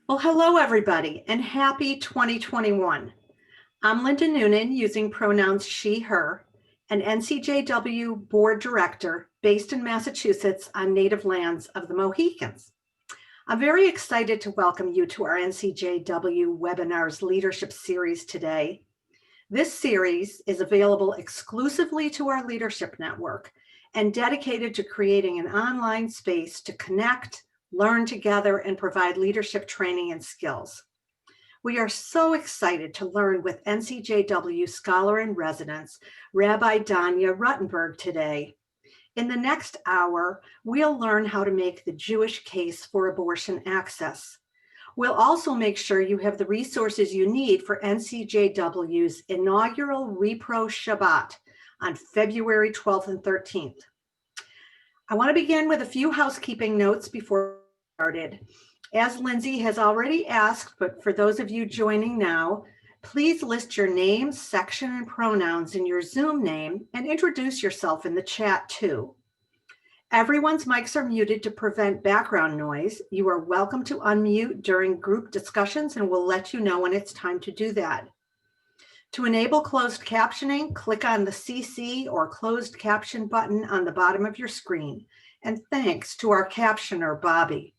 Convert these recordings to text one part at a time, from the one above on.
Well, hello, everybody, and happy 2021. I'm Linda Noonan, using pronouns she, her, an NCJW board director based in Massachusetts on native lands of the Mohicans. I'm very excited to welcome you to our NCJW Webinars Leadership Series today. This series is available exclusively to our leadership network and dedicated to creating an online space to connect, learn together, and provide leadership training and skills. We are so excited to learn with NCJW Scholar in Residence, Rabbi Danya Ruttenberg today. In the next hour, we'll learn how to make the Jewish case for abortion access. We'll also make sure you have the resources you need for NCJW's inaugural Repro Shabbat on February 12th and 13th. I want to begin with a few housekeeping notes before we started. As Lindsay has already asked, but for those of you joining now, please list your name, section, and pronouns in your Zoom name and introduce yourself in the chat too. Everyone's mics are muted to prevent background noise. You are welcome to unmute during group discussions, and we'll let you know when it's time to do that. To enable closed captioning, click on the CC or closed caption button on the bottom of your screen. And thanks to our captioner, Bobby.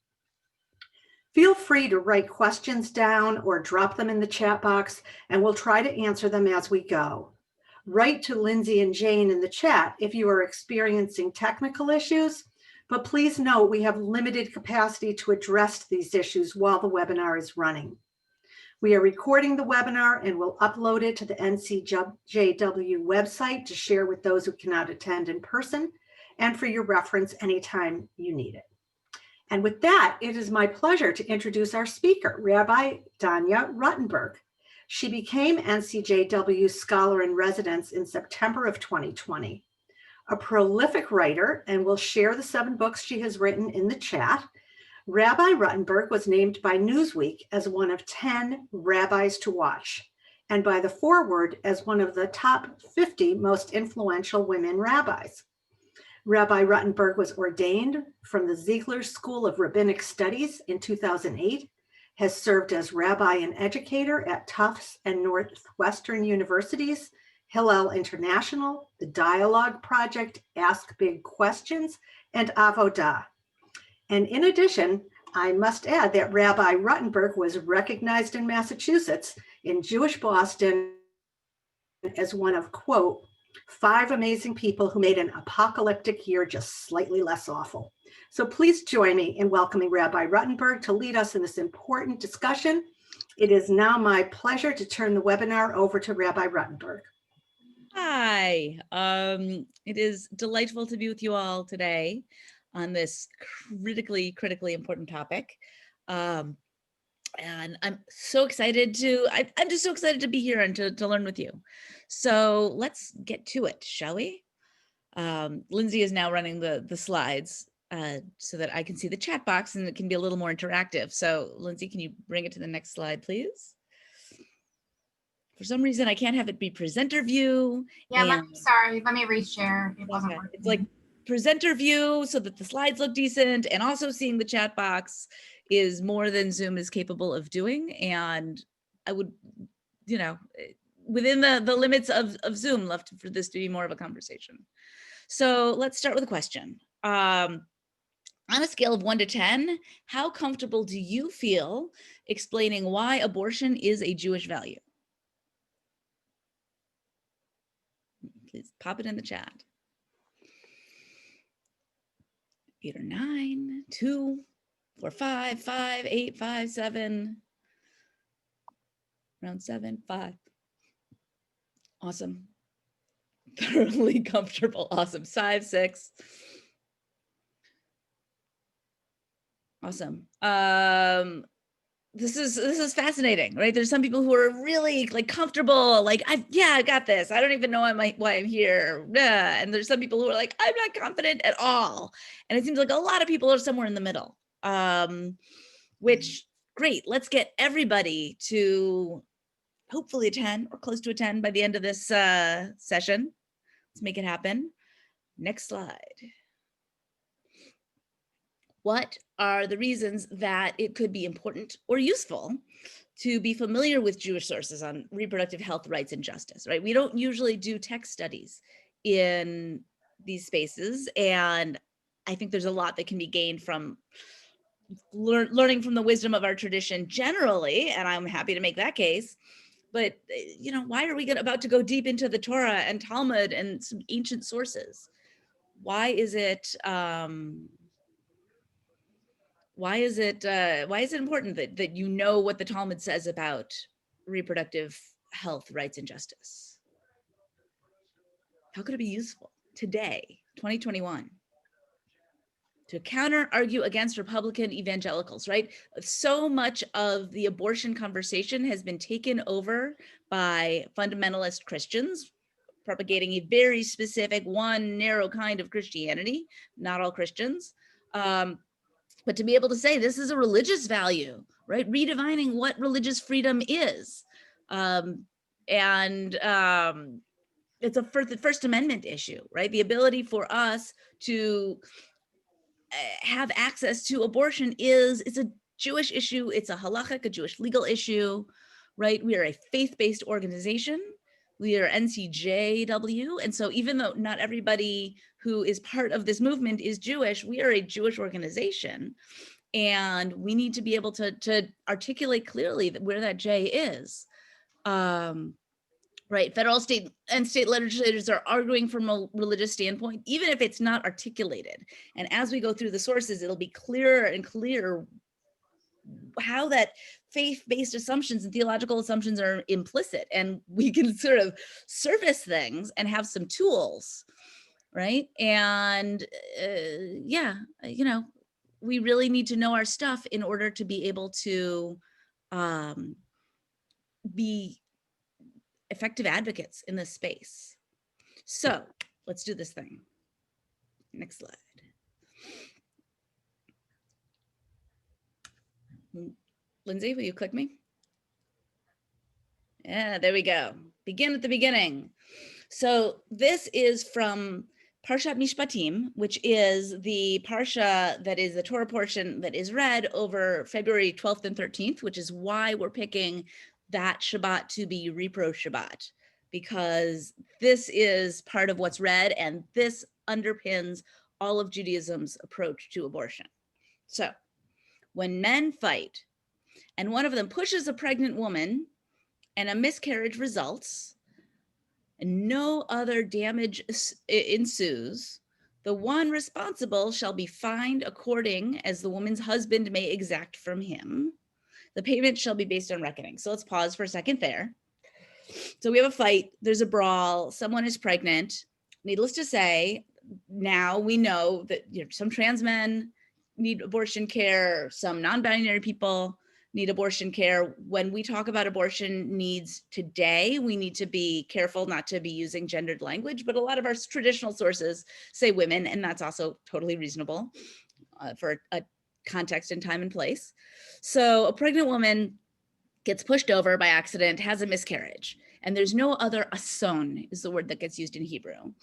Feel free to write questions down or drop them in the chat box, and we'll try to answer them as we go. Write to Lindsay and Jane in the chat if you are experiencing technical issues, but please note we have limited capacity to address these issues while the webinar is running. We are recording the webinar and will upload it to the NCJW website to share with those who cannot attend in person and for your reference anytime you need it. And with that, it is my pleasure to introduce our speaker, Rabbi Danya Ruttenberg. She became NCJW Scholar in Residence in September of 2020. A prolific writer, and will share the 7 books she has written in the chat, Rabbi Ruttenberg was named by Newsweek as one of 10 rabbis to watch, and by the Forward as one of the top 50 most influential women rabbis. Rabbi Ruttenberg was ordained from the Ziegler School of Rabbinic Studies in 2008, has served as rabbi and educator at Tufts and Northwestern Universities, Hillel International, the Dialogue Project, Ask Big Questions, and Avodah. And in addition, I must add that Rabbi Ruttenberg was recognized in Massachusetts in Jewish Boston as one of, quote, 5 amazing people who made an apocalyptic year just slightly less awful. So please join me in welcoming Rabbi Ruttenberg to lead us in this important discussion. It is now my pleasure to turn the webinar over to Rabbi Ruttenberg. Hi, it is delightful to be with you all today on this critically important topic. And I'm so excited I'm just so excited to be here and to learn with you. So let's get to it, shall we? Lindsay is now running the slides so that I can see the chat box and it can be a little more interactive. So Lindsay, can you bring it to the next slide, please? For some reason, I can't have it be presenter view. Yeah, let me reshare. It wasn't working. It's like presenter view so that the slides look decent, and also seeing the chat box is more than Zoom is capable of doing. And I would, you know, within the limits of Zoom, love for this to be more of a conversation. So let's start with a question. On a scale of 1 to 10, how comfortable do you feel explaining why abortion is a Jewish value? Please pop it in the chat. 8 or 9, 2, 4, 5, 5, 8, 5, 7, around 7, 5. Awesome. Thoroughly comfortable. Awesome. 5, 6. Awesome. This is fascinating, right? There's some people who are really like comfortable, like I got this. I don't even know why I'm here. And there's some people who are like, I'm not confident at all. And it seems like a lot of people are somewhere in the middle. Which great. Let's get everybody to hopefully a 10 or close to a 10 by the end of this session. Let's make it happen. Next slide. what are the reasons that it could be important or useful to be familiar with Jewish sources on reproductive health, rights, and justice, right? We don't usually do text studies in these spaces. And I think there's a lot that can be gained from learning from the wisdom of our tradition generally. And I'm happy to make that case. But, you know, why are we about to go deep into the Torah and Talmud and some ancient sources? Why is it important that you know what the Talmud says about reproductive health, rights, and justice? How could it be useful today, 2021, to counter argue against Republican evangelicals, right? So much of the abortion conversation has been taken over by fundamentalist Christians, propagating a very specific, one narrow kind of Christianity, not all Christians. But to be able to say this is a religious value, right? Redefining what religious freedom is. It's a First Amendment issue, right? The ability for us to have access to abortion it's a Jewish issue. It's a halachic, a Jewish legal issue, right? We are a faith-based organization. We are NCJW. And so even though not everybody who is part of this movement is Jewish, we are a Jewish organization. And we need to be able to articulate clearly where that J is. Right, federal, state, and state legislators are arguing from a religious standpoint, even if it's not articulated. And as we go through the sources, it'll be clearer and clearer how that faith-based assumptions and theological assumptions are implicit. And we can sort of surface things and have some tools, right? And yeah, you know, we really need to know our stuff in order to be able to be effective advocates in this space. So let's do this thing. Next slide. Lindsay, will you click me? Yeah, there we go. Begin at the beginning. So this is from Parshat Mishpatim, which is the Parsha that is the Torah portion that is read over February 12th and 13th, which is why we're picking that Shabbat to be Repro Shabbat, because this is part of what's read and this underpins all of Judaism's approach to abortion. So when men fight and one of them pushes a pregnant woman and a miscarriage results and no other damage ensues, the one responsible shall be fined according as the woman's husband may exact from him. The payment shall be based on reckoning. So let's pause for a second there. So we have a fight, there's a brawl, someone is pregnant. Needless to say, now we know that some trans men need abortion care, some non-binary people need abortion care. When we talk about abortion needs today, we need to be careful not to be using gendered language, but a lot of our traditional sources say women, and that's also totally reasonable for a context and time and place. So a pregnant woman gets pushed over by accident, has a miscarriage, and there's no other ason is the word that gets used in Hebrew.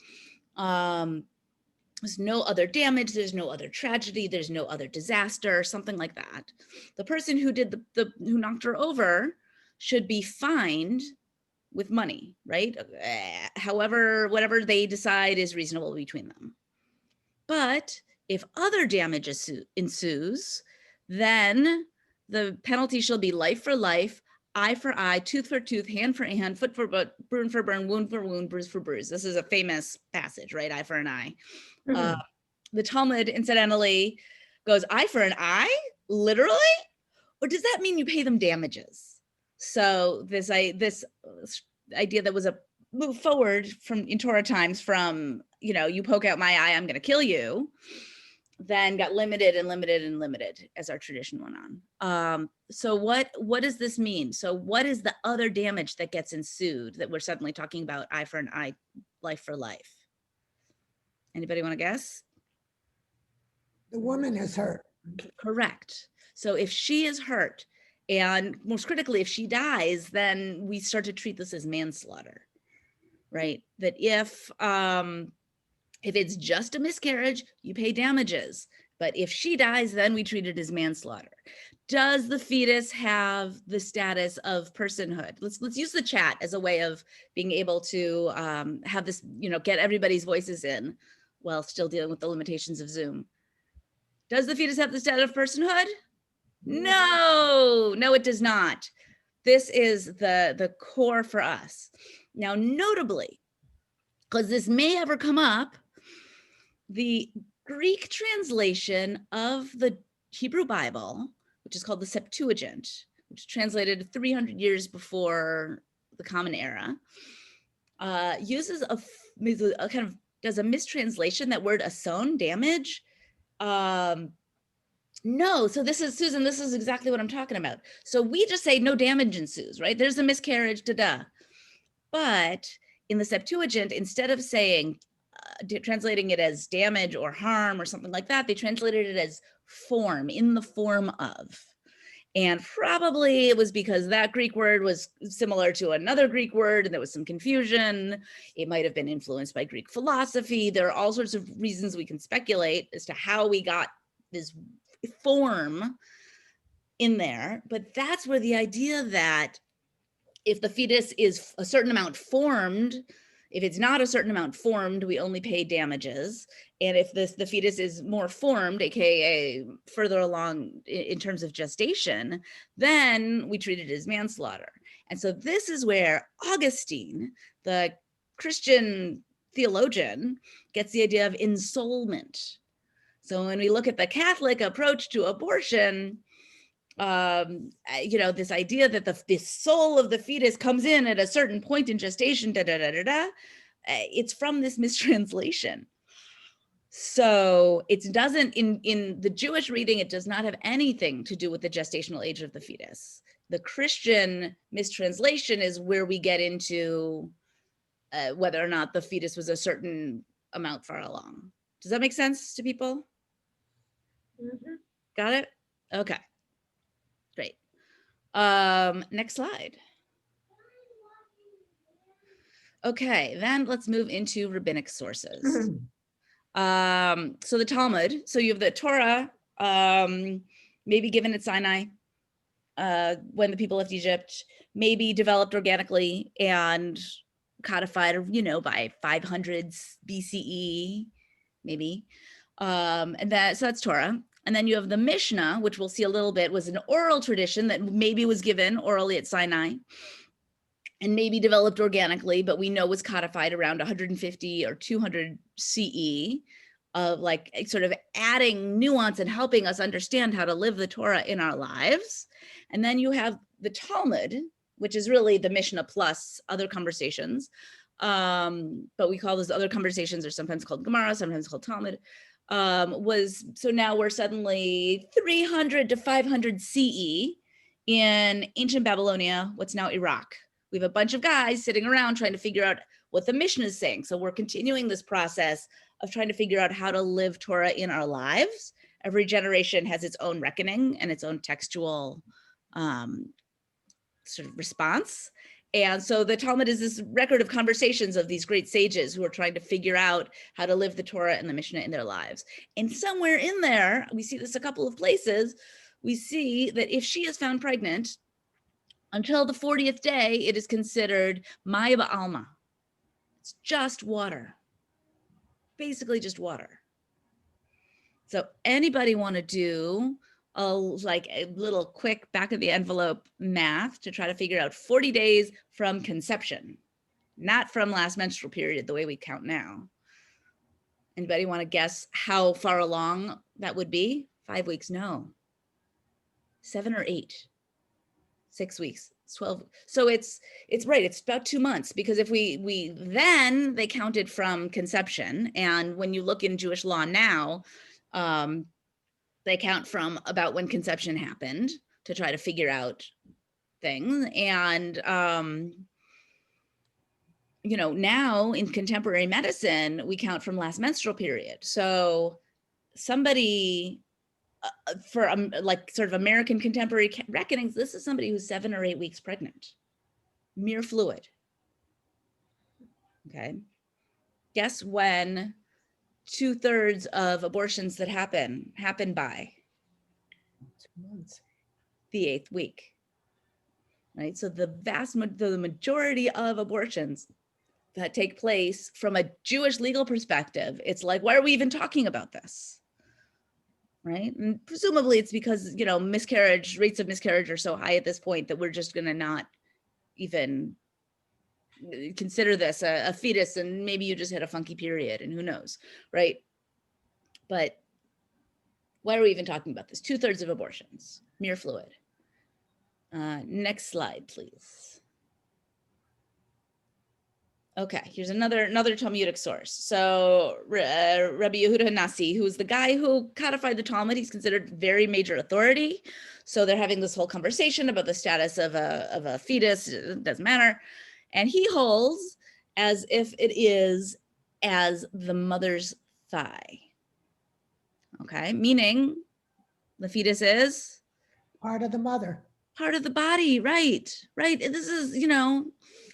There's no other damage, there's no other tragedy, there's no other disaster, something like that. The person who did who knocked her over should be fined with money, right? However, whatever they decide is reasonable between them. But if other damage ensues, then the penalty shall be life for life, eye for eye, tooth for tooth, hand for hand, foot for foot, burn for burn, wound for wound, bruise for bruise. This is a famous passage, right? Eye for an eye. Mm-hmm. The Talmud, incidentally, goes eye for an eye, literally? Or does that mean you pay them damages? So this idea that was a move forward in Torah times from, you poke out my eye, I'm going to kill you, then got limited and limited and limited as our tradition went on. So what does this mean? So what is the other damage that gets ensued that we're suddenly talking about eye for an eye, life for life? Anybody want to guess? The woman is hurt. Correct. So if she is hurt, and most critically, if she dies, then we start to treat this as manslaughter, right? That if it's just a miscarriage, you pay damages. But if she dies, then we treat it as manslaughter. Does the fetus have the status of personhood? Let's use the chat as a way of being able to have this, get everybody's voices in while still dealing with the limitations of Zoom. Does the fetus have the status of personhood? No, it does not. This is the core for us. Now, notably, because this may ever come up, the Greek translation of the Hebrew Bible, which is called the Septuagint, which is translated 300 years before the Common Era, uses a kind of, does a mistranslation, that word ason, damage. No, so this is, Susan, this is exactly what I'm talking about. So we just say no damage ensues, right? There's a miscarriage, da-da. But in the Septuagint, instead of saying, translating it as damage or harm or something like that, they translated it as form, in the form of. And probably it was because that Greek word was similar to another Greek word and there was some confusion. It might have been influenced by Greek philosophy. There are all sorts of reasons we can speculate as to how we got this form in there. But that's where the idea that if the fetus is a certain amount formed, if it's not a certain amount formed, we only pay damages. And if the fetus is more formed, AKA further along in terms of gestation, then we treat it as manslaughter. And so this is where Augustine, the Christian theologian, gets the idea of ensoulment. So when we look at the Catholic approach to abortion, this idea that the soul of the fetus comes in at a certain point in gestation, it's from this mistranslation. So it doesn't, in the Jewish reading, it does not have anything to do with the gestational age of the fetus. The Christian mistranslation is where we get into whether or not the fetus was a certain amount far along. Does that make sense to people? Mm-hmm. Got it? Okay. Great. Next slide. Okay, then let's move into rabbinic sources. So the Talmud, so you have the Torah, maybe given at Sinai when the people left Egypt, maybe developed organically and codified, by 500s BCE, maybe. So that's Torah. And then you have the Mishnah, which we'll see a little bit, was an oral tradition that maybe was given orally at Sinai and maybe developed organically, but we know was codified around 150 or 200 CE, of like sort of adding nuance and helping us understand how to live the Torah in our lives. And then you have the Talmud, which is really the Mishnah plus other conversations. But we call those other conversations, are sometimes called Gemara, sometimes called Talmud. So now we're suddenly 300 to 500 CE in ancient Babylonia, what's now Iraq. We have a bunch of guys sitting around trying to figure out what the Mishnah is saying. So we're continuing this process of trying to figure out how to live Torah in our lives. Every generation has its own reckoning and its own textual sort of response. And so the Talmud is this record of conversations of these great sages who are trying to figure out how to live the Torah and the Mishnah in their lives. And somewhere in there, we see this a couple of places, we see that if she is found pregnant, until the 40th day, it is considered maya ba'alma. It's just water, basically just water. So anybody want to do a little quick back of the envelope math to try to figure out 40 days from conception, not from last menstrual period, the way we count now? Anybody want to guess how far along that would be? 5 weeks? No. 7 or 8, 6 weeks, 12. So it's right. It's about 2 months, because if then they counted from conception. And when you look in Jewish law now, they count from about when conception happened to try to figure out things. And, now in contemporary medicine, we count from last menstrual period. So somebody for sort of American contemporary reckonings, this is somebody who's 7 or 8 weeks pregnant, mere fluid. Okay. Guess when 2/3 of abortions that happen by 2 months. the 8th week, right? So the majority of abortions that take place from a Jewish legal perspective, it's like, why are we even talking about this? Right? And presumably it's because, you know, rates of miscarriage are so high at this point that we're just going to not even consider this a fetus, and maybe you just had a funky period and who knows, right? But why are we even talking about this? 2/3 of abortions, mere fluid. Next slide, please. Okay, here's another Talmudic source. So Rabbi Yehuda Nasi, who is the guy who codified the Talmud, he's considered very major authority. So they're having this whole conversation about the status of a fetus, it doesn't matter. And he holds as if it is as the mother's thigh. Okay, meaning the fetus is Part of the mother. part of the body, right? And this is, you know,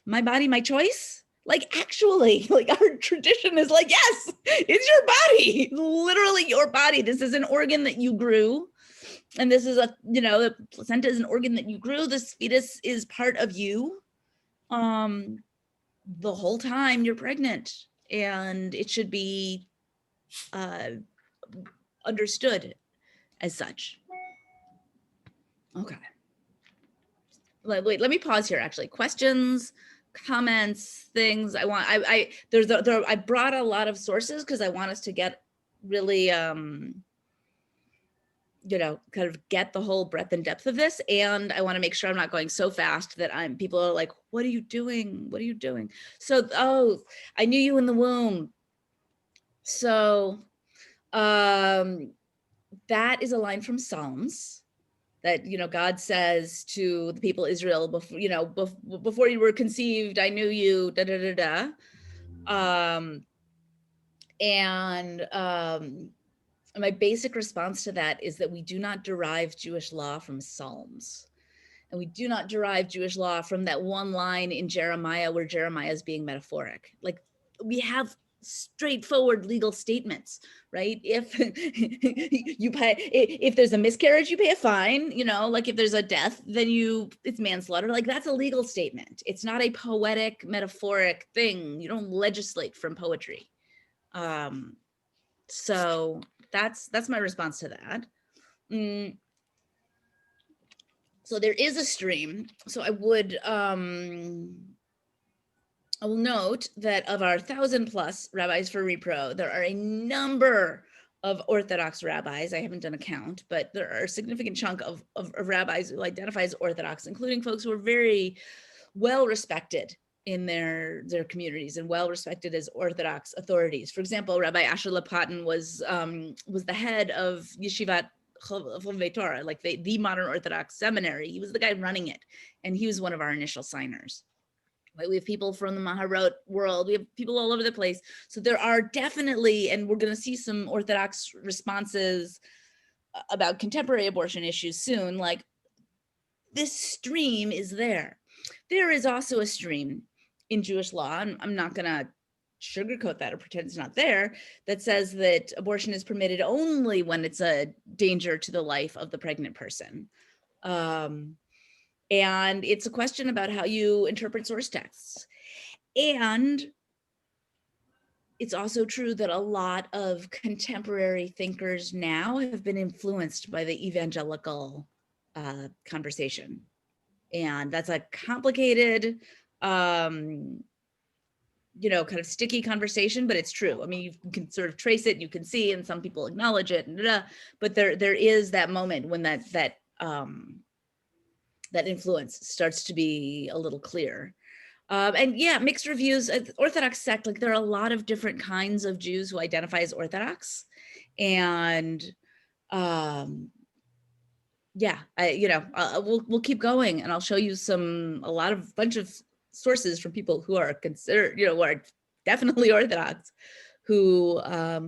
my body, my choice. Like actually, like our tradition is like, yes, it's your body, literally your body. This is an organ that you grew. And this is the placenta is an organ that you grew. This fetus is part of you the whole time you're pregnant. And it should be understood as such. Okay. Wait, let me pause here actually. Questions, comments, things I brought a lot of sources because I want us to get really kind of get the whole breadth and depth of this, and I want to make sure I'm not going so fast that people are like, what are you doing, so I knew you in the womb. So that is a line from Psalms that, God says to the people of Israel, before you were conceived, I knew you, da, da, da, da. My basic response to that is that we do not derive Jewish law from Psalms. And we do not derive Jewish law from that one line in Jeremiah where Jeremiah is being metaphoric. Like, we have straightforward legal statements, right? If if there's a miscarriage, you pay a fine, like if there's a death, then it's manslaughter. Like, that's a legal statement. It's not a poetic, metaphoric thing. You don't legislate from poetry. So that's my response to that. So there is a stream. So I will note that of our 1,000+ rabbis for repro, there are a number of Orthodox rabbis. I haven't done a count, but there are a significant chunk of rabbis who identify as Orthodox, including folks who are very well respected in their communities and well respected as Orthodox authorities. For example, Rabbi Asher Lapatin was the head of Yeshivat Chovevei Torah, like the modern Orthodox seminary. He was the guy running it, and he was one of our initial signers. Right? We have people from the Maharot world. We have people all over the place. So there are definitely, and we're going to see some Orthodox responses about contemporary abortion issues soon. Like, this stream is there. There is also a stream in Jewish law, and I'm not going to sugarcoat that or pretend it's not there, that says that abortion is permitted only when it's a danger to the life of the pregnant person. And it's a question about how you interpret source texts. And it's also true that a lot of contemporary thinkers now have been influenced by the evangelical conversation. And that's a complicated, kind of sticky conversation, but it's true. I mean, you can sort of trace it, you can see, and some people acknowledge it, but there is that moment when that influence starts to be a little clear. And yeah, mixed reviews. Orthodox sect, like, there are a lot of different kinds of Jews who identify as Orthodox, and we'll keep going, and I'll show you a bunch of sources from people who are considered, who are definitely Orthodox, who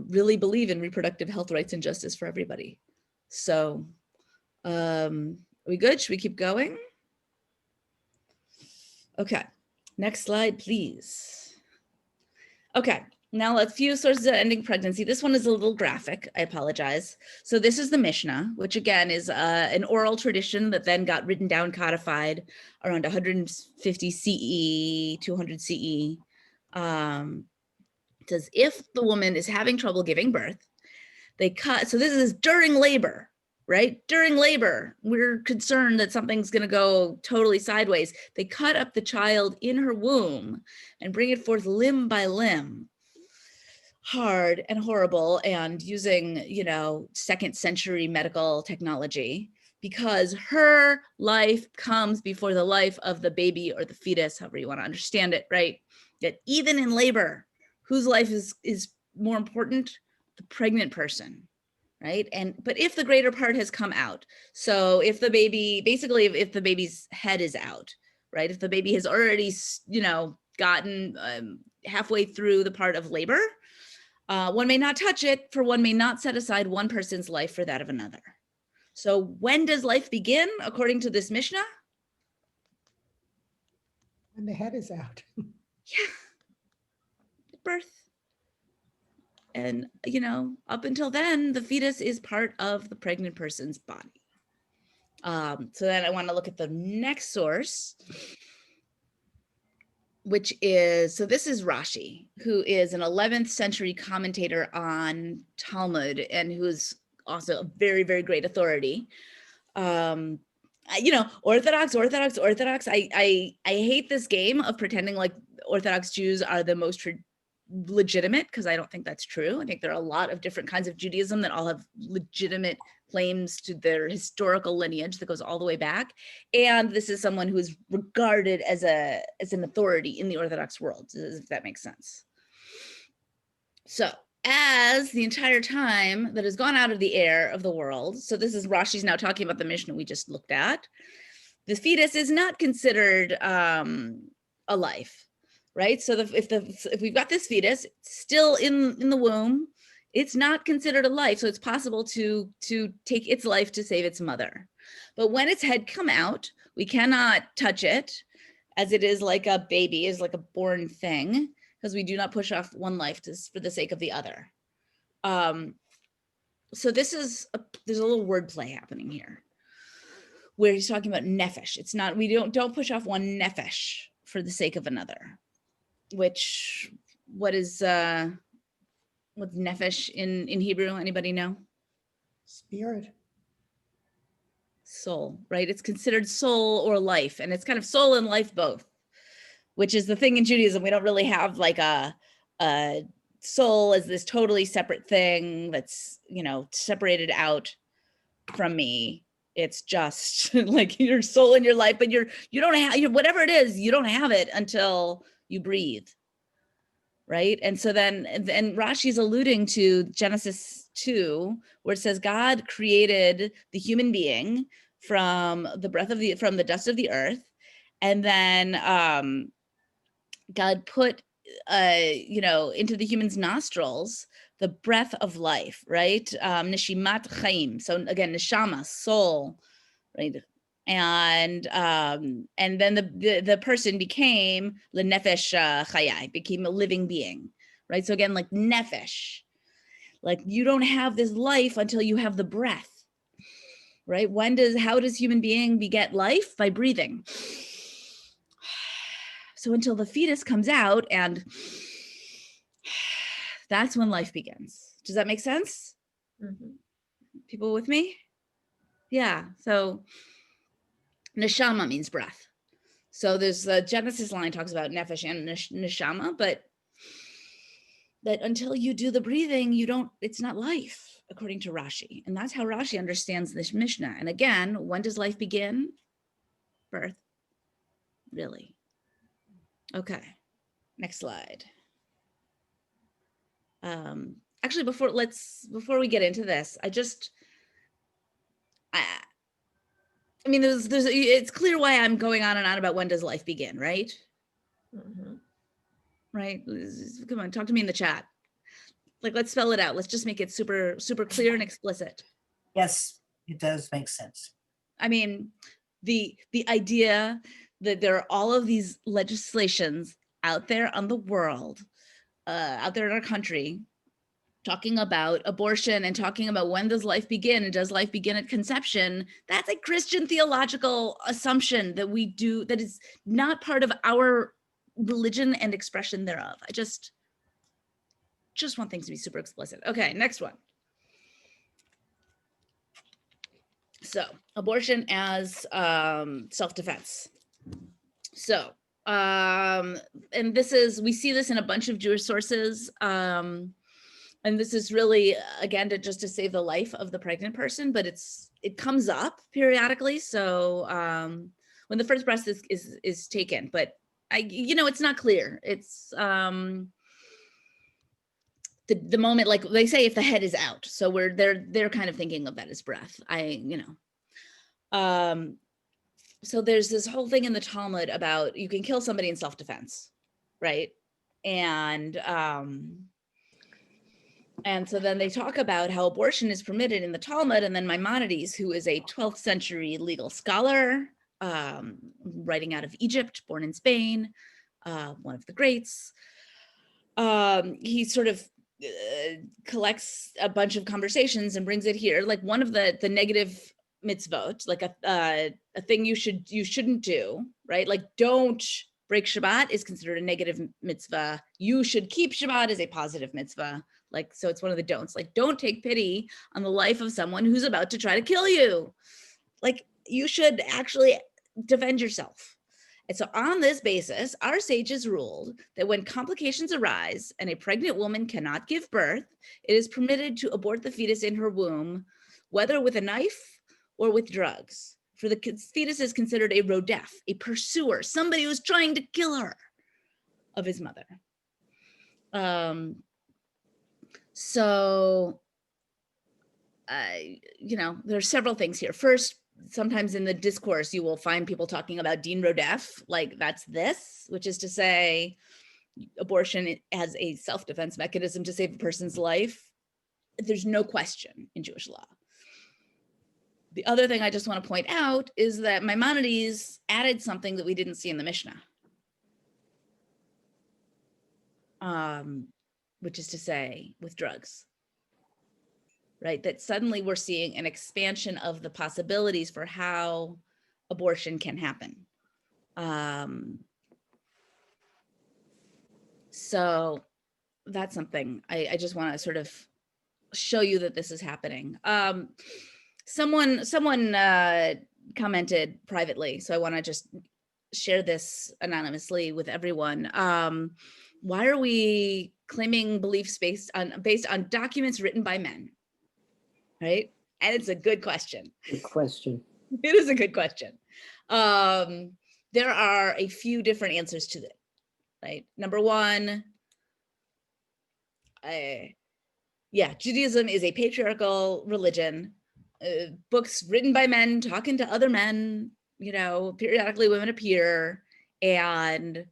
really believe in reproductive health, rights, and justice for everybody. So, are we good? Should we keep going? Okay, next slide, please. Okay, Now, a few sources of ending pregnancy. This one is a little graphic. I apologize. So this is the Mishnah, which again is an oral tradition that then got written down, codified around 150 CE, 200 CE. It says if the woman is having trouble giving birth, they cut. So this is during labor, right? During labor, we're concerned that something's going to go totally sideways. They cut up the child in her womb and bring it forth limb by limb. Hard and horrible, and using, you know, 2nd century medical technology, because her life comes before the life of the baby or the fetus, however you want to understand it, right? That even in labor, whose life is more important? The pregnant person, right? But if the greater part has come out, so if the baby, basically if the baby's head is out, right? If the baby has already, you know, gotten halfway through the part of labor, one may not touch it, for one may not set aside one person's life for that of another. So when does life begin, according to this Mishnah? When the head is out. Yeah, birth. And, you know, up until then, the fetus is part of the pregnant person's body. So then I want to look at the next source, which is, so this is Rashi, who is an 11th century commentator on Talmud and who is also a very, very great authority. You know, Orthodox. I hate this game of pretending like Orthodox Jews are the most legitimate, because I don't think that's true. I think there are a lot of different kinds of Judaism that all have legitimate claims to their historical lineage that goes all the way back. And this is someone who is regarded as an authority in the Orthodox world, if that makes sense. So as the entire time that has gone out of the air of the world, so this is Rashi's now talking about the Mishnah we just looked at, the fetus is not considered a life, right? So if we've got this fetus still in the womb, it's not considered a life. So it's possible to take its life to save its mother. But when its head come out, we cannot touch it, as it is like a baby, is like a born thing, because we do not push off one life for the sake of the other. So there's a little wordplay happening here, where he's talking about nefesh. It's not, we don't push off one nefesh for the sake of another. Which, what's nefesh in Hebrew? Anybody know? Spirit. Soul, right? It's considered soul or life, and it's kind of soul and life both, which is the thing in Judaism. We don't really have like a soul as this totally separate thing that's, you know, separated out from me. It's just like your soul in your life, but you don't have, whatever it is, you don't have it until you breathe, right? And so then Rashi's alluding to Genesis 2, where it says God created the human being from the dust of the earth, and then God put into the human's nostrils the breath of life, right? Nishimat chaim. So again, neshama, soul, right? And then the person became lenefesh chayai, became a living being, right? So again, like nefesh, like you don't have this life until you have the breath, right? How does human being beget life? By breathing. So until the fetus comes out, and that's when life begins. Does that make sense? Mm-hmm. People with me? Yeah. So neshama means breath. So there's the Genesis line talks about nefesh and neshama, but that until you do the breathing, it's not life, according to Rashi. And that's how Rashi understands this Mishnah. And again, when does life begin? Birth. Really? Okay. Next slide. Actually, before we get into this, it's clear why I'm going on and on about when does life begin, right? Mm-hmm. Right? Come on, talk to me in the chat. Like, let's spell it out. Let's just make it super, super clear and explicit. Yes, it does make sense. I mean, the idea that there are all of these legislations out there on the world out there in our country talking about abortion and talking about when does life begin and does life begin at conception, that's a Christian theological assumption that we do, that is not part of our religion and expression thereof. I just want things to be super explicit. Okay, next one. So abortion as self-defense. So, and this is, we see this in a bunch of Jewish sources. And this is really, again, just to save the life of the pregnant person, but it comes up periodically. So when the first breath is taken, but it's not clear. It's the moment, like they say, if the head is out. So they're kind of thinking of that as breath. So there's this whole thing in the Talmud about you can kill somebody in self-defense, right? And so then they talk about how abortion is permitted in the Talmud, and then Maimonides, who is a 12th century legal scholar, writing out of Egypt, born in Spain, one of the greats, he sort of collects a bunch of conversations and brings it here. Like one of the negative mitzvot, like a thing you shouldn't do, right? Like don't break Shabbat is considered a negative mitzvah. You should keep Shabbat as a positive mitzvah. Like, so it's one of the don'ts, like don't take pity on the life of someone who's about to try to kill you. Like you should actually defend yourself. And so on this basis, our sages ruled that when complications arise and a pregnant woman cannot give birth, it is permitted to abort the fetus in her womb, whether with a knife or with drugs. For the fetus is considered a rodef, a pursuer, somebody who's trying to kill her of his mother. So, there's several things here. First, sometimes in the discourse, you will find people talking about din rodef, like that's this, which is to say abortion as a self-defense mechanism to save a person's life. There's no question in Jewish law. The other thing I just want to point out is that Maimonides added something that we didn't see in the Mishnah. Which is to say with drugs, right? That suddenly we're seeing an expansion of the possibilities for how abortion can happen. So that's something I just want to sort of show you that this is happening. Someone commented privately, so I want to just share this anonymously with everyone. Why are we claiming beliefs based on documents written by men, right? And it's a good question. Good question. It is a good question. There are a few different answers to it, right? Number one, Judaism is a patriarchal religion. Books written by men, talking to other men, periodically women appear, and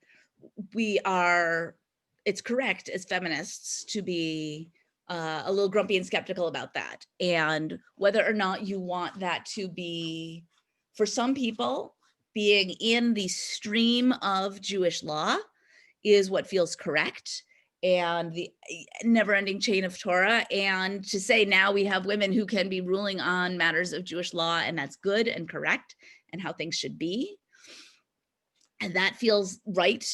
it's correct as feminists to be a little grumpy and skeptical about that. And whether or not you want that to be, for some people, being in the stream of Jewish law is what feels correct, and the never-ending chain of Torah, and to say now we have women who can be ruling on matters of Jewish law, and that's good and correct and how things should be. And that feels right.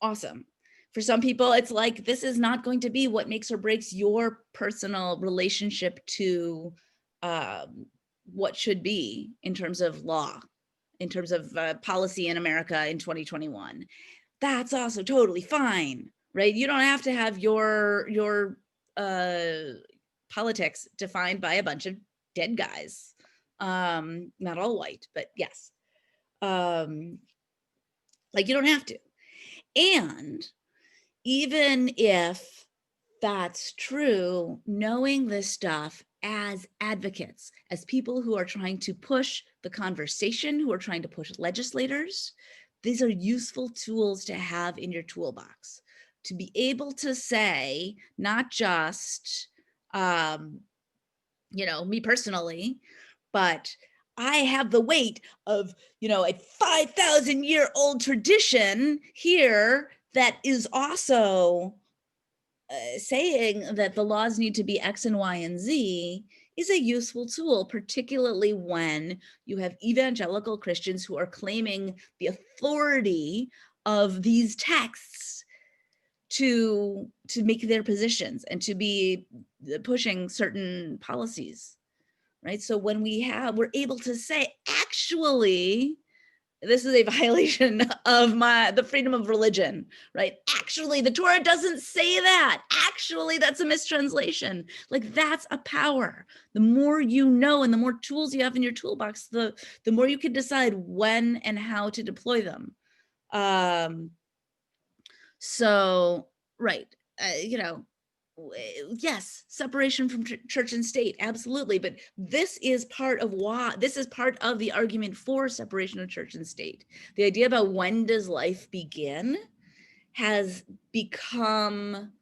Awesome. For some people, it's like, this is not going to be what makes or breaks your personal relationship to what should be in terms of law, in terms of policy in America in 2021. That's also totally fine, right? You don't have to have your politics defined by a bunch of dead guys. Not all white, but yes. You don't have to. And even if that's true, knowing this stuff as advocates, as people who are trying to push the conversation, who are trying to push legislators, these are useful tools to have in your toolbox, to be able to say, not just, me personally, but I have the weight of, a 5,000-year-old tradition here that is also saying that the laws need to be X and Y and Z is a useful tool, particularly when you have evangelical Christians who are claiming the authority of these texts to make their positions and to be pushing certain policies, right? So when we're able to say, actually, this is a violation of the freedom of religion, right? Actually, the Torah doesn't say that. Actually, that's a mistranslation. Like, that's a power. The more you know and the more tools you have in your toolbox, the more you can decide when and how to deploy them. So, right, yes, separation from church and state, absolutely. But this is part of the argument for separation of church and state. The idea about when does life begin has become,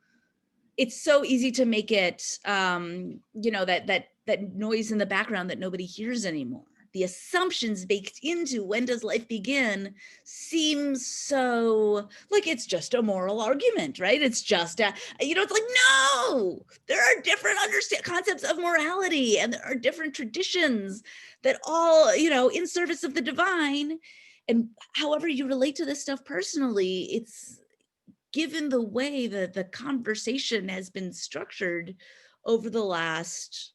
it's so easy to make it, that noise in the background that nobody hears anymore. The assumptions baked into when does life begin seems so like it's just a moral argument, right? It's just, it's like, no, there are different concepts of morality, and there are different traditions that all, in service of the divine. And however you relate to this stuff personally, it's given the way that the conversation has been structured over the last,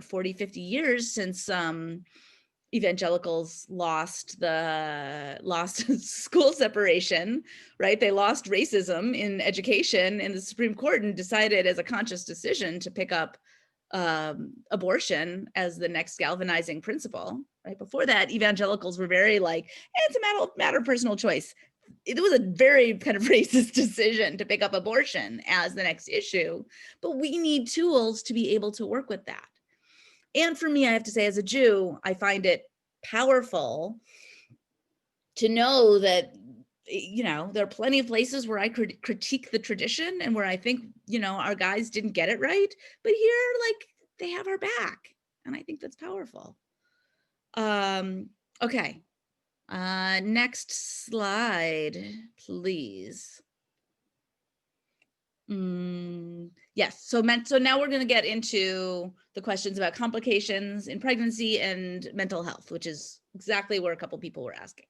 40, 50 years since evangelicals lost school separation, right? They lost racism in education in the Supreme Court and decided as a conscious decision to pick up abortion as the next galvanizing principle, right? Before that, evangelicals were very like, it's a matter of personal choice. It was a very kind of racist decision to pick up abortion as the next issue, but we need tools to be able to work with that. And for me, I have to say, as a Jew, I find it powerful to know that, there are plenty of places where I could critique the tradition and where I think, our guys didn't get it right, but here, like, they have our back. And I think that's powerful. Okay. Next slide, please. Yes, so now we're going to get into the questions about complications in pregnancy and mental health, which is exactly where a couple people were asking.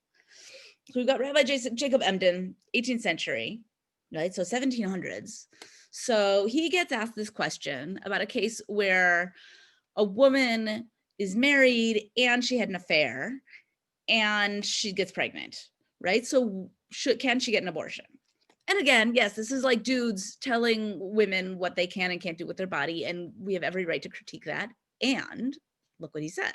So we've got Rabbi Jacob Emden, 18th century, right? So 1700s. So he gets asked this question about a case where a woman is married and she had an affair and she gets pregnant, right? So can she get an abortion? And again, yes, this is like dudes telling women what they can and can't do with their body, and we have every right to critique that. And look what he says.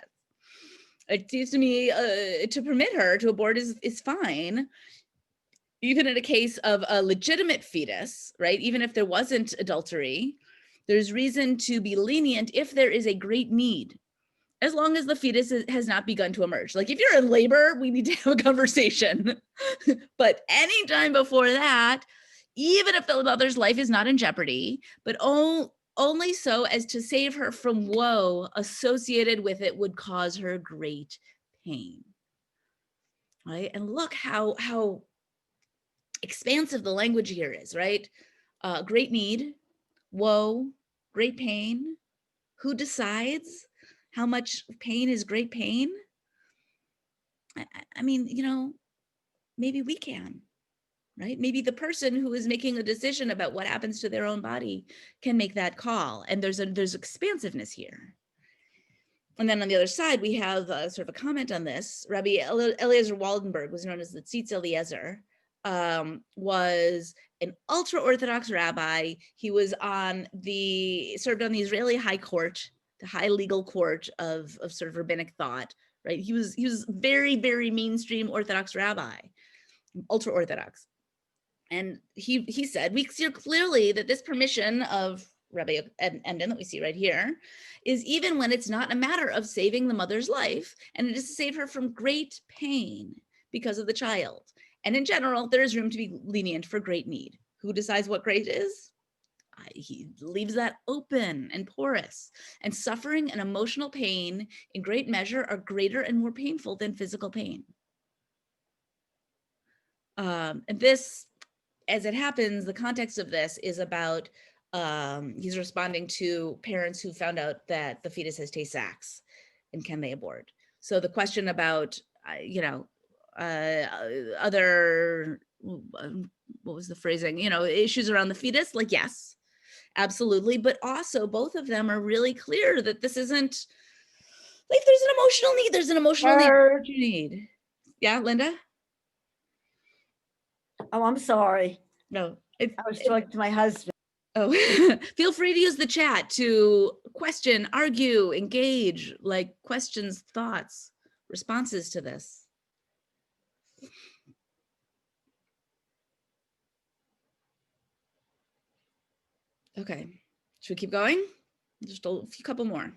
It seems to me to permit her to abort is fine, even in a case of a legitimate fetus, right? Even if there wasn't adultery, there's reason to be lenient if there is a great need, as long as the fetus has not begun to emerge. Like, if you're in labor, we need to have a conversation. But anytime before that, even if the mother's life is not in jeopardy, but only so as to save her from woe associated with it would cause her great pain. Right? And look how expansive the language here is, right? Great need, woe, great pain. Who decides how much pain is great pain? I mean, maybe we can, right? Maybe the person who is making a decision about what happens to their own body can make that call. And there's expansiveness here. And then on the other side, we have sort of a comment on this. Rabbi Eliezer Waldenberg was known as the Tzitz Eliezer, was an ultra-Orthodox rabbi. He was served on the Israeli High Court, the high legal court of sort of rabbinic thought, right? He was very, very mainstream Orthodox rabbi, ultra-Orthodox. And he said, we see clearly that this permission of Rabbi Emden that we see right here is even when it's not a matter of saving the mother's life, and it is to save her from great pain because of the child. And in general, there is room to be lenient for great need. Who decides what great is? He leaves that open and porous. And suffering and emotional pain in great measure are greater and more painful than physical pain. And this as it happens, the context of this is about, he's responding to parents who found out that the fetus has Tay-Sachs and can they abort. So the question about, other, what was the phrasing, issues around the fetus, like, yes, absolutely. But also both of them are really clear that this isn't, like, there's an emotional need. There's an emotional need you need. Yeah, Linda? Oh, I'm sorry. No. I was talking to my husband. Oh, feel free to use the chat to question, argue, engage, like questions, thoughts, responses to this. Okay, should we keep going? Just a few couple more.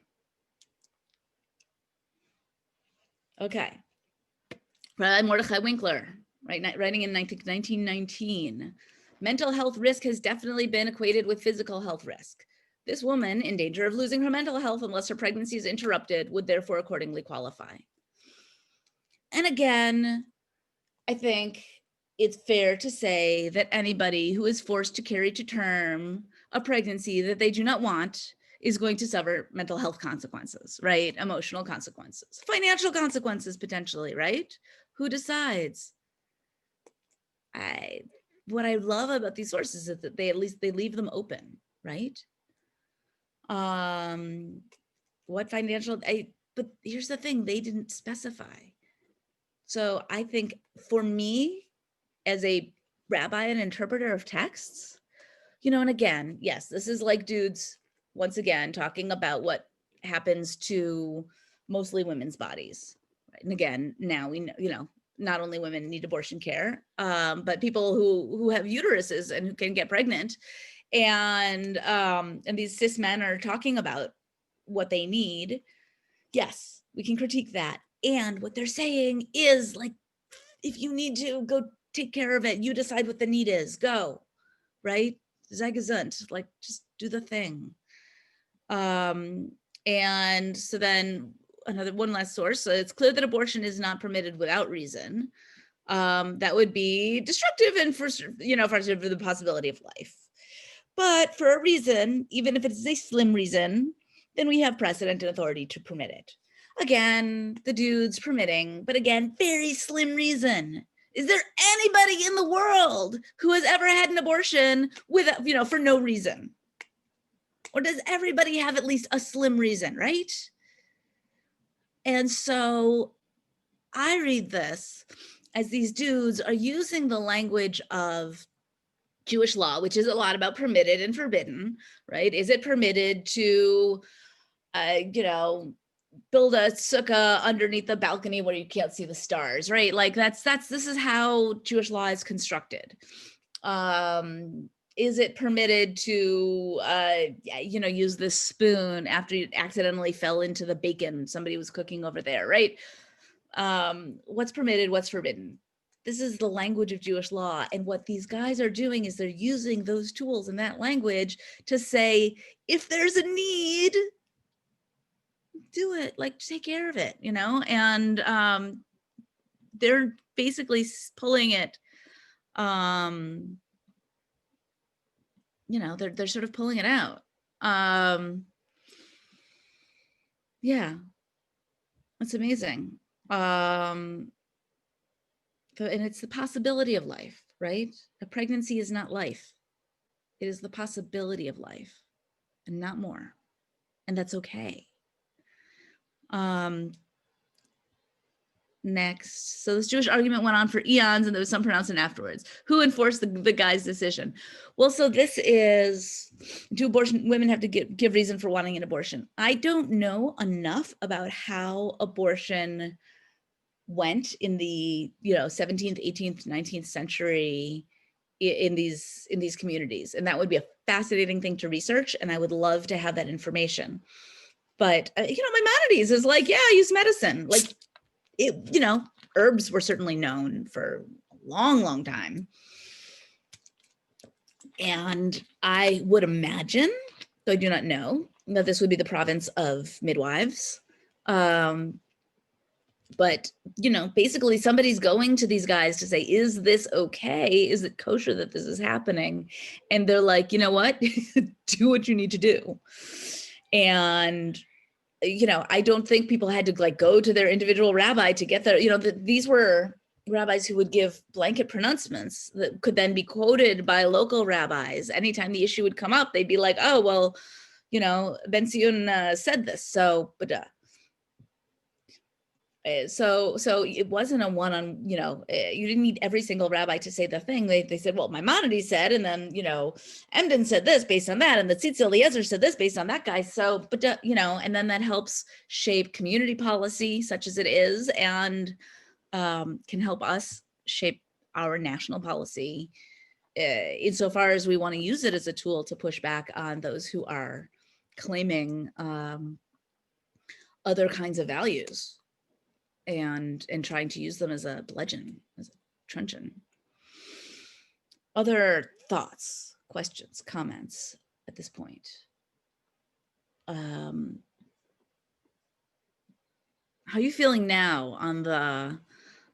Okay. Rabbi Mordechai Winkler, writing in 1919, mental health risk has definitely been equated with physical health risk. This woman, in danger of losing her mental health unless her pregnancy is interrupted, would therefore accordingly qualify. And again, I think it's fair to say that anybody who is forced to carry to term a pregnancy that they do not want is going to suffer mental health consequences, right? Emotional consequences, financial consequences, potentially, right? Who decides? What I love about these sources is that they leave them open, right? What financial, but here's the thing, they didn't specify. So I think for me, as a rabbi and interpreter of texts, and again, yes, this is like dudes, once again, talking about what happens to mostly women's bodies. Right? And again, now we know, not only women need abortion care, but people who have uteruses and who can get pregnant. And these cis men are talking about what they need. Yes, we can critique that. And what they're saying is, like, if you need to go take care of it, you decide what the need is, go, right? Sei gesund, like, just do the thing. And so then one last source. So it's clear that abortion is not permitted without reason. That would be destructive and for the possibility of life. But for a reason, even if it is a slim reason, then we have precedent and authority to permit it. Again, the dudes permitting, but again, very slim reason. Is there anybody in the world who has ever had an abortion with, for no reason? Or does everybody have at least a slim reason, right? And so I read this as these dudes are using the language of Jewish law, which is a lot about permitted and forbidden, right? Is it permitted to, build a sukkah underneath the balcony where you can't see the stars, right? Like this is how Jewish law is constructed. Is it permitted to, use this spoon after you accidentally fell into the bacon somebody was cooking over there, right? What's permitted, what's forbidden? This is the language of Jewish law. And what these guys are doing is they're using those tools in that language to say, if there's a need, do it, like, take care of it, and they're basically pulling it, they're sort of pulling it out. Yeah, it's amazing. And it's the possibility of life, right? A pregnancy is not life. It is the possibility of life and not more. And that's okay. Next. So this Jewish argument went on for eons and there was some pronouncement afterwards. Who enforced the guy's decision? Well, so this is, do women have to give reason for wanting an abortion? I don't know enough about how abortion went in the 17th, 18th, 19th century in these communities. And that would be a fascinating thing to research. And I would love to have that information. But, Maimonides is like, yeah, use medicine. Like, herbs were certainly known for a long, long time. And I would imagine, though I do not know, that this would be the province of midwives. But, you know, basically somebody's going to these guys to say, is this okay? Is it kosher that this is happening? And they're like, you know what? Do what you need to do. And, you know, I don't think people had to like go to their individual rabbi to get there. You know, these were rabbis who would give blanket pronouncements that could then be quoted by local rabbis. Anytime the issue would come up, they'd be like, oh, well, you know, Ben Zion said this. So, but so it wasn't a one-on, you know, you didn't need every single rabbi to say the thing. They said, well, Maimonides said, and then, you know, Emden said this based on that, and the Tzitz Eliezer said this based on that guy. So, but, you know, and then that helps shape community policy such as it is, and can help us shape our national policy insofar as we want to use it as a tool to push back on those who are claiming other kinds of values. And trying to use them as a bludgeon, as a truncheon. Other thoughts, questions, comments at this point? How are you feeling now on the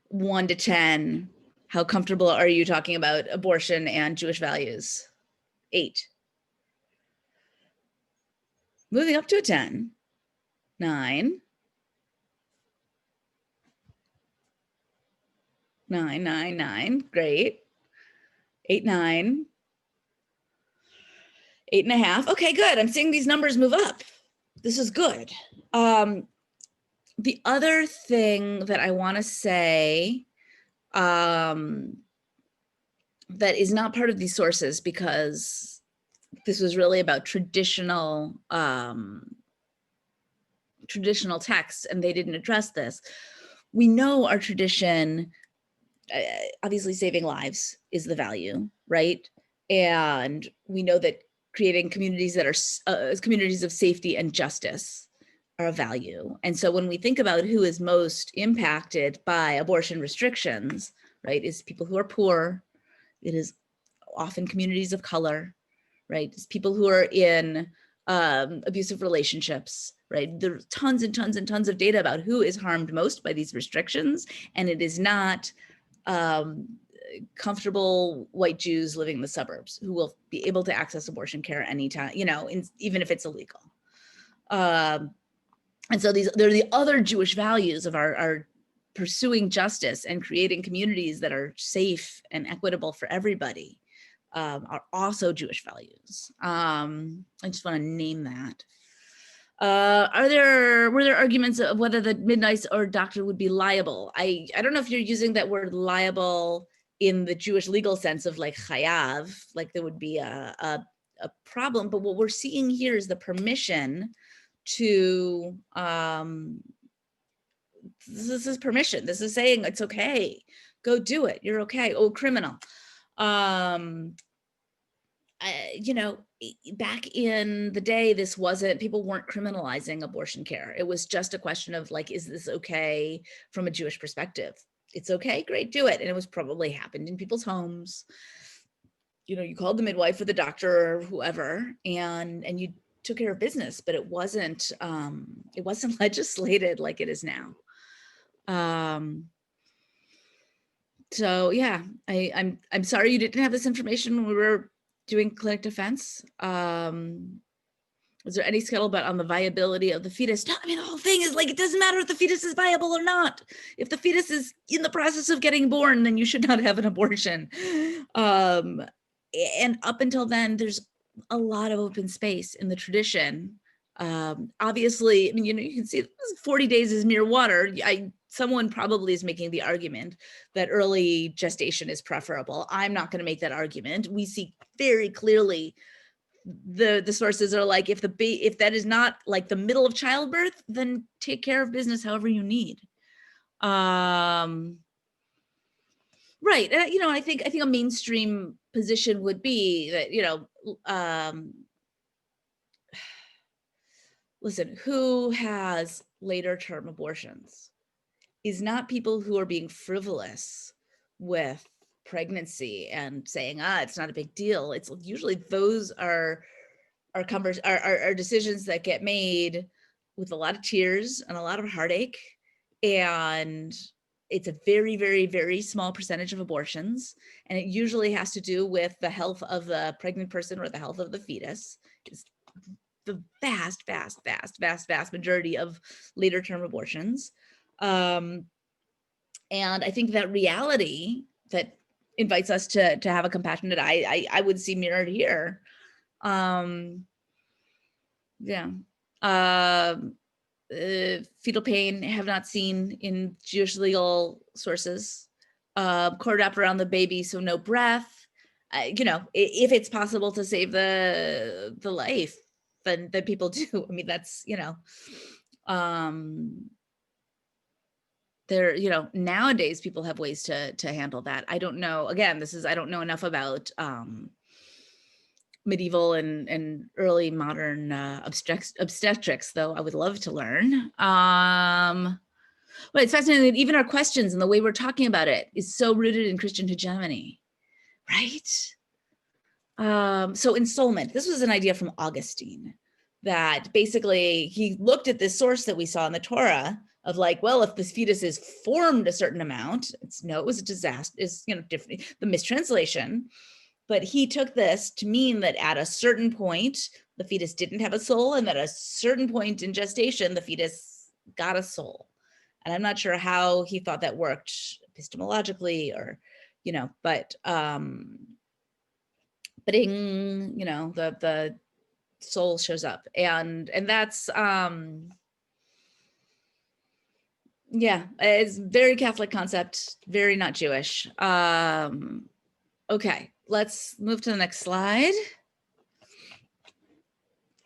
1 to 10? How comfortable are you talking about abortion and Jewish values? 8. Moving up to a 10. 9. 9, 9, 9, great. 8, 9. 8.5. Okay, good. I'm seeing these numbers move up. This is good. The other thing that I want to say that is not part of these sources, because this was really about traditional texts, and they didn't address this. We know our tradition, obviously saving lives is the value, right? And we know that creating communities that are communities of safety and justice are a value. And so when we think about who is most impacted by abortion restrictions, right, is people who are poor. It is often communities of color, right? It's people who are in abusive relationships, right? There's tons and tons and tons of data about who is harmed most by these restrictions. And it is not comfortable white Jews living in the suburbs who will be able to access abortion care anytime, you know, even if it's illegal. And so there are the other Jewish values of our pursuing justice and creating communities that are safe and equitable for everybody, are also Jewish values. I just want to name that. Were there arguments of whether the midnight or doctor would be liable? I don't know if you're using that word liable in the Jewish legal sense of like chayav, like there would be a problem, but what we're seeing here is the permission to, this is permission. This is saying it's okay, go do it, you're okay, oh, criminal. You know, back in the day, people weren't criminalizing abortion care. It was just a question of like, is this okay from a Jewish perspective? It's okay, great, do it. And it was probably happened in people's homes. You know, you called the midwife or the doctor or whoever, and you took care of business, but it wasn't legislated like it is now. So yeah, I'm sorry you didn't have this information when we were doing clinic defense. Was there any scuttlebutt on the viability of the fetus? No, I mean, the whole thing is like, it doesn't matter if the fetus is viable or not. If the fetus is in the process of getting born, then you should not have an abortion. And up until then, there's a lot of open space in the tradition. Obviously, I mean, you know, you can see 40 days is mere water. Someone probably is making the argument that early gestation is preferable. I'm not going to make that argument. We see very clearly the sources are like, if that is not like the middle of childbirth, then take care of business however you need. Right. You know, I think a mainstream position would be that, you know, listen, who has later term abortions is not people who are being frivolous with pregnancy and saying, it's not a big deal. It's usually those are decisions that get made with a lot of tears and a lot of heartache And it's a very, very, very small percentage of abortions. And it usually has to do with the health of the pregnant person or the health of the fetus. It's the vast, vast, vast, vast, vast majority of later term abortions. And I think that reality that invites us to have a compassionate eye, I would see mirrored here. Fetal pain have not seen in Jewish legal sources. Cord wrap around the baby, so no breath. You know, if it's possible to save the life, then people do. I mean, that's, you know, there, you know, nowadays people have ways to handle that. I don't know. Again, I don't know enough about medieval and early modern obstetrics, though I would love to learn. But it's fascinating that even our questions and the way we're talking about it is so rooted in Christian hegemony, right? So ensoulment, this was an idea from Augustine, that basically he looked at this source that we saw in the Torah of like, well, if this fetus is formed a certain amount, it was a disaster, is, you know, different, the mistranslation. But he took this to mean that at a certain point, the fetus didn't have a soul, and that at a certain point in gestation, the fetus got a soul. And I'm not sure how he thought that worked epistemologically, or, you know, but you know, the soul shows up, and that's yeah, it's very Catholic concept, very not Jewish. Okay. Let's move to the next slide.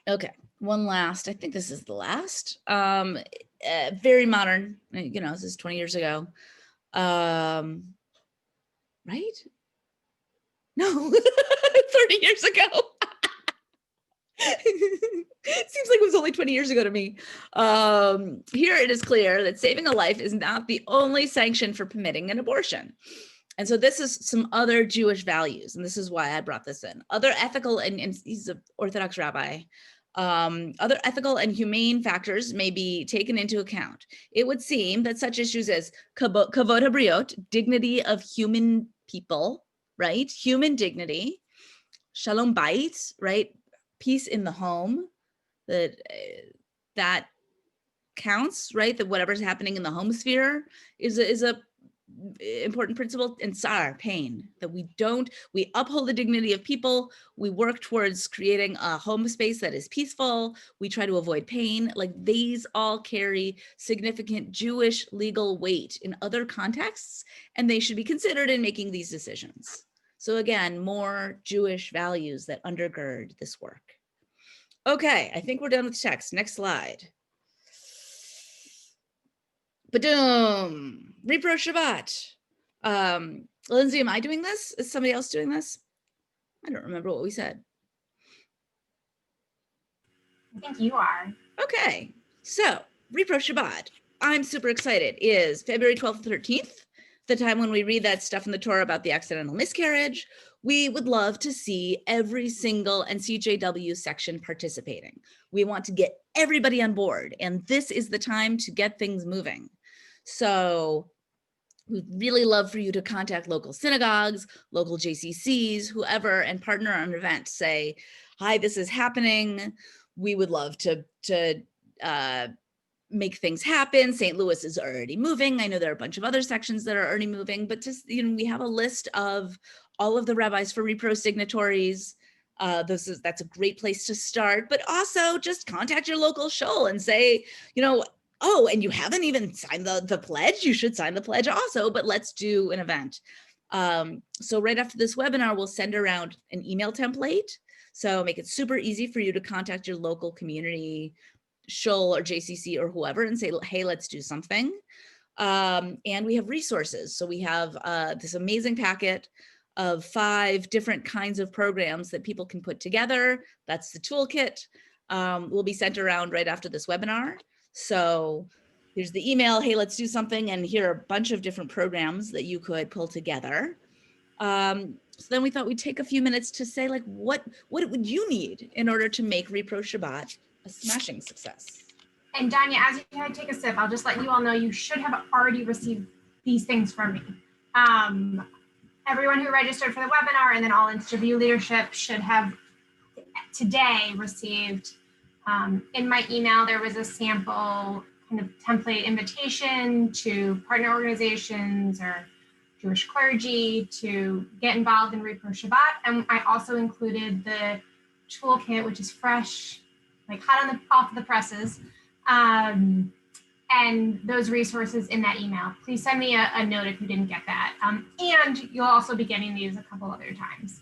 Okay, one last, I think this is the last. Very modern, you know, this is 20 years ago. Right? No, 30 years ago. It seems like it was only 20 years ago to me. Here it is clear that saving a life is not the only sanction for permitting an abortion. And so this is some other Jewish values, and this is why I brought this in. Other ethical, and he's an Orthodox rabbi, other ethical and humane factors may be taken into account. It would seem that such issues as kavod habriot, dignity of human people, right? Human dignity, shalom bayit, right? Peace in the home, that counts, right? That whatever's happening in the home sphere is a important principle. And tsar, pain, that we uphold the dignity of people, we work towards creating a home space that is peaceful, we try to avoid pain. Like, these all carry significant Jewish legal weight in other contexts, and they should be considered in making these decisions. So again, more Jewish values that undergird this work. Okay, I think we're done with the text. Next slide. Ba-doom. Repro Shabbat. Lindsay, am I doing this? Is somebody else doing this? I don't remember what we said. I think you are. Okay, so Repro Shabbat, I'm super excited, is February 12th, 13th, the time when we read that stuff in the Torah about the accidental miscarriage. We would love to see every single NCJW section participating. We want to get everybody on board, and this is the time to get things moving. So we'd really love for you to contact local synagogues, local JCCs, whoever, and partner on an event. Say, hi, this is happening. We would love to make things happen. St. Louis is already moving. I know there are a bunch of other sections that are already moving, but just, you know, we have a list of all of the rabbis for repro signatories. That's a great place to start, but also just contact your local shul and say, you know, oh, and you haven't even signed the pledge, you should sign the pledge also, but let's do an event. So right after this webinar, we'll send around an email template. So make it super easy for you to contact your local community shul or JCC or whoever and say, hey, let's do something. And we have resources. So we have this amazing packet of 5 different kinds of programs that people can put together. That's the toolkit. Will be sent around right after this webinar. So here's the email, hey, let's do something. And here are a bunch of different programs that you could pull together. So then we thought we'd take a few minutes to say, like, what would you need in order to make Repro Shabbat a smashing success? And Danya, as you take a sip, I'll just let you all know you should have already received these things from me. Everyone who registered for the webinar and then all NCJW leadership should have today received, in my email, there was a sample kind of template invitation to partner organizations or Jewish clergy to get involved in Repro Shabbat. And I also included the toolkit, which is fresh, like hot off the presses, and those resources in that email. Please send me a note if you didn't get that. And you'll also be getting these a couple other times.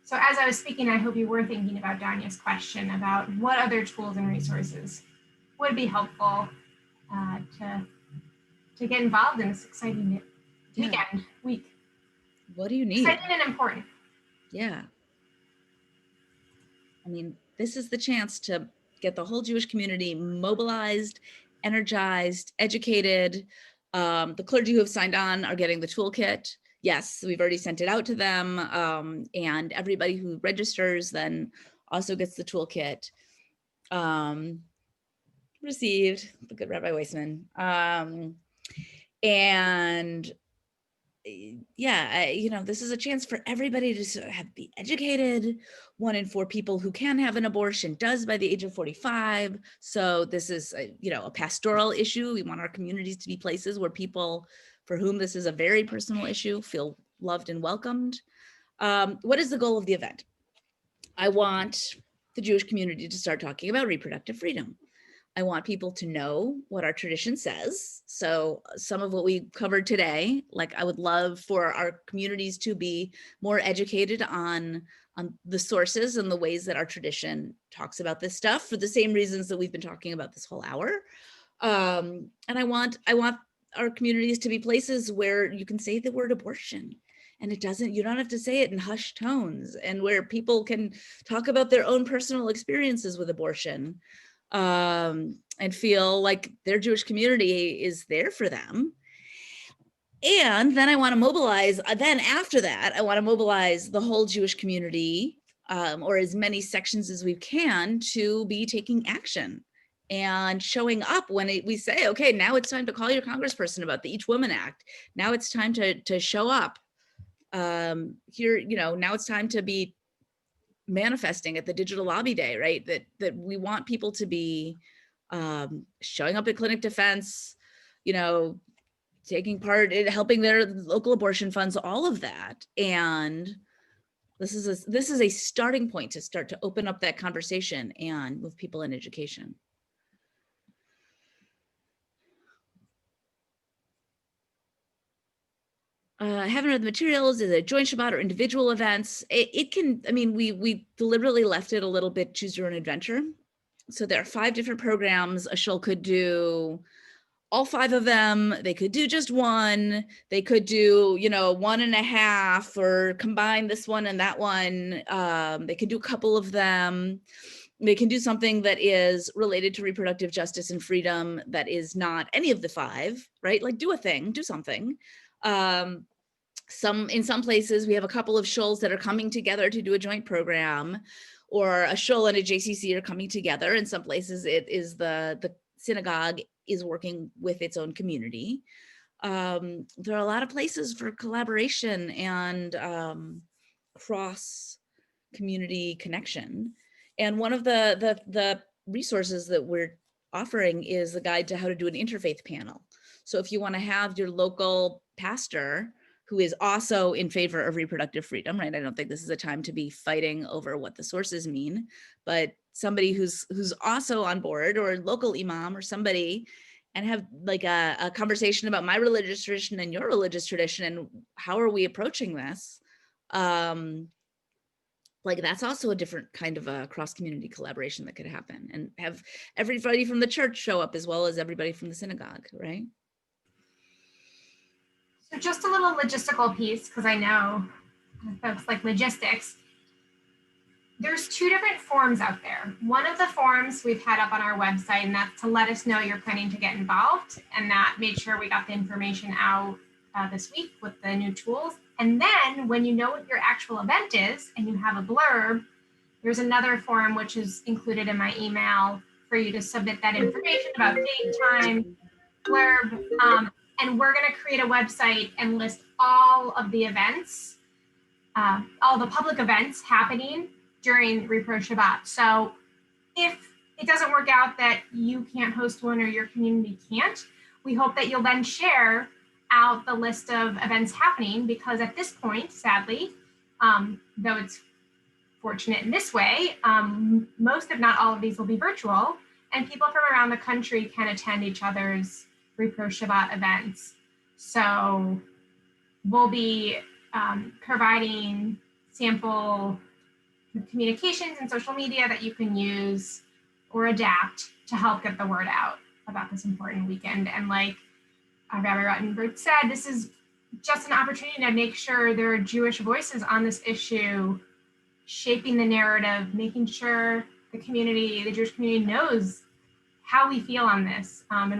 So as I was speaking, I hope you were thinking about Danya's question about what other tools and resources would be helpful to get involved in this exciting week. What do you need? Exciting and important. Yeah. I mean, this is the chance to get the whole Jewish community mobilized, energized, educated. The clergy who have signed on are getting the toolkit. Yes, we've already sent it out to them. And everybody who registers then also gets the toolkit. Received, the good Rabbi Weissman. And yeah, this is a chance for everybody to be educated. 1 in 4 people who can have an abortion does by the age of 45. So this is, a pastoral issue. We want our communities to be places where people for whom this is a very personal issue feel loved and welcomed. What is the goal of the event? I want the Jewish community to start talking about reproductive freedom. I want people to know what our tradition says. So some of what we covered today, like I would love for our communities to be more educated on the sources and the ways that our tradition talks about this stuff for the same reasons that we've been talking about this whole hour. And I want our communities to be places where you can say the word abortion and you don't have to say it in hushed tones, and where people can talk about their own personal experiences with abortion. And feel like their Jewish community is there for them. And then I want to mobilize, after that, I want to mobilize the whole Jewish community, or as many sections as we can, to be taking action and showing up when we say, okay, now it's time to call your congressperson about the Each Woman Act. Now it's time to show up. Now it's time to be manifesting at the Digital Lobby Day, right? That we want people to be showing up at Clinic Defense, taking part in helping their local abortion funds, all of that. And this is a starting point to start to open up that conversation and move people in education. Haven't read the materials. Is it joint Shabbat or individual events? We deliberately left it a little bit choose your own adventure. So there are 5 different programs. A shul could do all 5 of them. They could do just one. They could do, 1.5, or combine this one and that one. They could do a couple of them. They can do something that is related to reproductive justice and freedom that is not any of the 5, right? Like do something. In some places we have a couple of shuls that are coming together to do a joint program, or a shul and a JCC are coming together. In some places it is the synagogue is working with its own community. There are a lot of places for collaboration and cross community connection. And one of the resources that we're offering is the guide to how to do an interfaith panel. So if you want to have your local pastor who is also in favor of reproductive freedom, right? I don't think this is a time to be fighting over what the sources mean, but somebody who's also on board, or local imam or somebody, and have like a conversation about my religious tradition and your religious tradition and how are we approaching this? That's also a different kind of a cross-community collaboration that could happen, and have everybody from the church show up as well as everybody from the synagogue, right? So just a little logistical piece, because I know folks like logistics. There's 2 different forms out there. One of the forms we've had up on our website, and that's to let us know you're planning to get involved. And that made sure we got the information out this week with the new tools. And then when you know what your actual event is and you have a blurb, there's another form which is included in my email for you to submit that information about date, time, blurb, and we're going to create a website and list all of the events, all the public events happening during Repro Shabbat. So if it doesn't work out that you can't host one or your community can't, we hope that you'll then share out the list of events happening, because at this point, sadly, though it's fortunate in this way, most if not all of these will be virtual, and people from around the country can attend each other's Repro Shabbat events. So we'll be providing sample communications and social media that you can use or adapt to help get the word out about this important weekend. And like Rabbi Rottenberg said, this is just an opportunity to make sure there are Jewish voices on this issue, shaping the narrative, making sure the community, the Jewish community, knows how we feel on this. And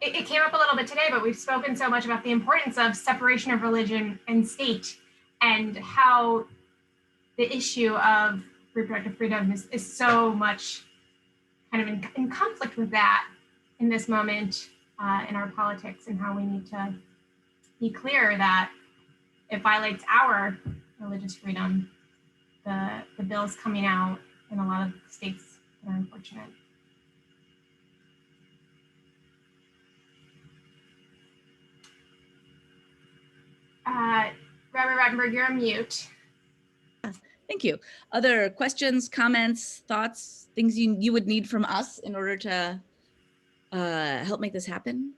it came up a little bit today, but we've spoken so much about the importance of separation of religion and state, and how the issue of reproductive freedom is so much kind of in conflict with that in this moment in our politics, and how we need to be clear that it violates our religious freedom. The bills coming out in a lot of states that are unfortunate. Rabbi Rottenberg, you're on mute. Thank you. Other questions, comments, thoughts, things you would need from us in order to help make this happen?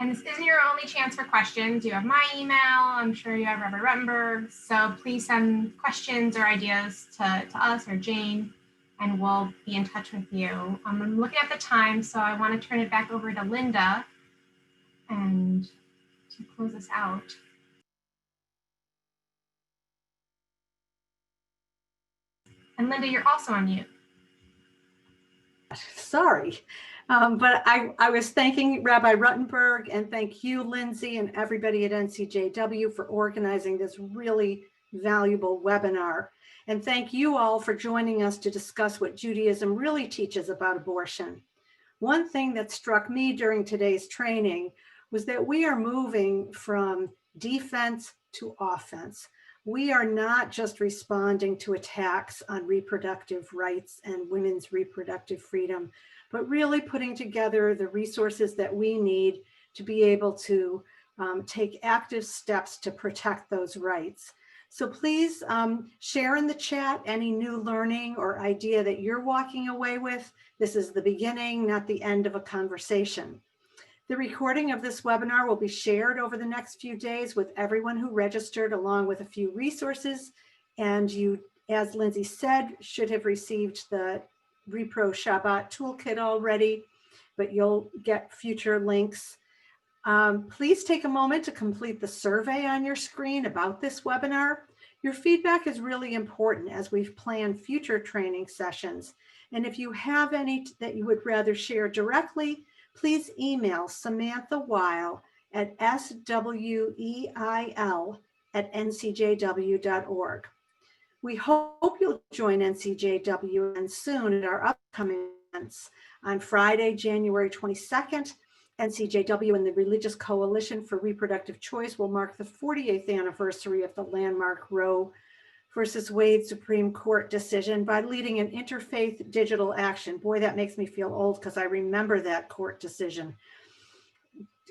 And this isn't your only chance for questions. You have my email. I'm sure you have Rabbi Rottenberg. So please send questions or ideas to us or Jane, and we'll be in touch with you. I'm looking at the time, so I want to turn it back over to Linda and to close us out. And Linda, you're also on mute. Sorry, but I was thanking Rabbi Rottenberg, and thank you, Lindsay, and everybody at NCJW for organizing this really valuable webinar. And thank you all for joining us to discuss what Judaism really teaches about abortion. One thing that struck me during today's training was that we are moving from defense to offense. We are not just responding to attacks on reproductive rights and women's reproductive freedom, but really putting together the resources that we need to be able to take active steps to protect those rights. So please share in the chat any new learning or idea that you're walking away with. This is the beginning, not the end of a conversation. The recording of this webinar will be shared over the next few days with everyone who registered, along with a few resources. And you, as Lindsay said, should have received the Repro Shabbat toolkit already, but you'll get future links. Please take a moment to complete the survey on your screen about this webinar. Your feedback is really important as we've planned future training sessions. And if you have any that you would rather share directly, please email Samantha Weil at sweil@ncjw.org. We hope you'll join NCJW and soon at our upcoming events. On Friday, January 22nd, NCJW and the Religious Coalition for Reproductive Choice will mark the 48th anniversary of the landmark Roe versus Wade Supreme Court decision by leading an interfaith digital action. Boy, that makes me feel old because I remember that court decision.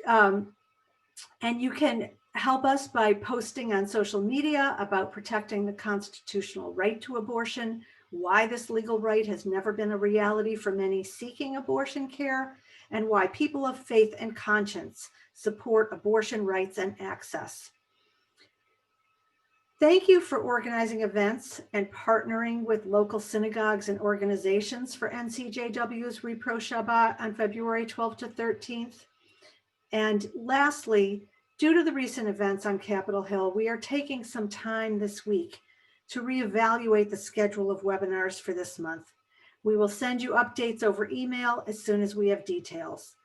And you can help us by posting on social media about protecting the constitutional right to abortion, why this legal right has never been a reality for many seeking abortion care, and why people of faith and conscience support abortion rights and access. Thank you for organizing events and partnering with local synagogues and organizations for NCJW's Repro Shabbat on February 12th to 13th. And lastly, due to the recent events on Capitol Hill, we are taking some time this week to reevaluate the schedule of webinars for this month. We will send you updates over email as soon as we have details.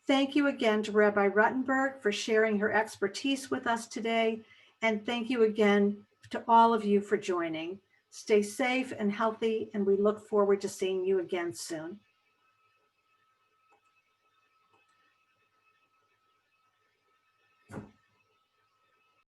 Thank you again to Rabbi Rottenberg for sharing her expertise with us today. And thank you again to all of you for joining. Stay safe and healthy, and we look forward to seeing you again soon.